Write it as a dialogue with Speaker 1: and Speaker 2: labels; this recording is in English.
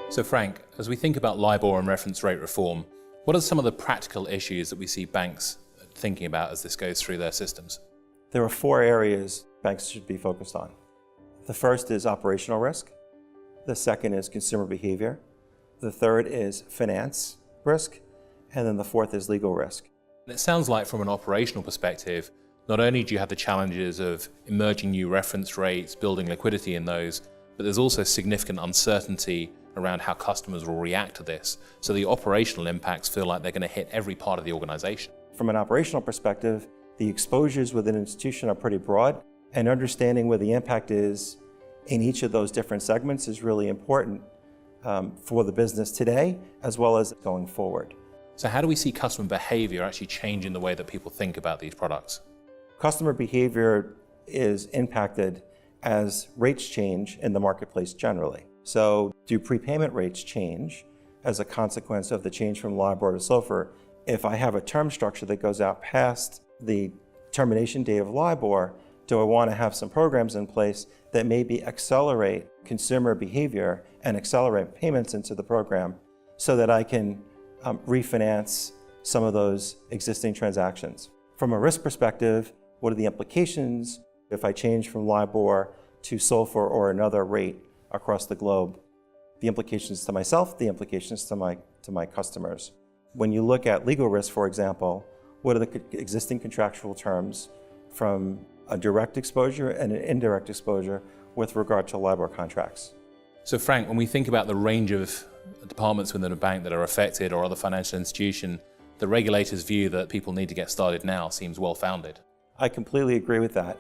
Speaker 1: So Frank, as we think about LIBOR and reference rate reform, what are some of the practical issues that we see banks thinking about as this goes through their systems?
Speaker 2: There are 4 areas banks should be focused on. The first is operational risk. The second is consumer behavior. The third is finance risk. And then the fourth is legal risk.
Speaker 1: And it sounds like from an operational perspective, not only do you have the challenges of emerging new reference rates, building liquidity in those, but there's also significant uncertainty around how customers will react to this. So the operational impacts feel like they're going to hit every part of the organization.
Speaker 2: From an operational perspective, the exposures within an institution are pretty broad, and understanding where the impact is in each of those different segments is really important for the business today, as well as going forward.
Speaker 1: So how do we see customer behavior actually changing the way that people think about these products?
Speaker 2: Customer behavior is impacted as rates change in the marketplace generally. So do prepayment rates change as a consequence of the change from LIBOR to SOFR? If I have a term structure that goes out past the termination date of LIBOR, do I want to have some programs in place that maybe accelerate consumer behavior and accelerate payments into the program so that I can refinance some of those existing transactions? From a risk perspective, what are the implications if I change from LIBOR to SOFR or another rate across the globe? The implications to myself, the implications to my customers. When you look at legal risk, for example, what are the existing contractual terms from a direct exposure and an indirect exposure with regard to LIBOR contracts?
Speaker 1: So Frank, when we think about the range of departments within a bank that are affected or other financial institution, the regulator's view that people need to get started now seems well-founded.
Speaker 2: I completely agree with that.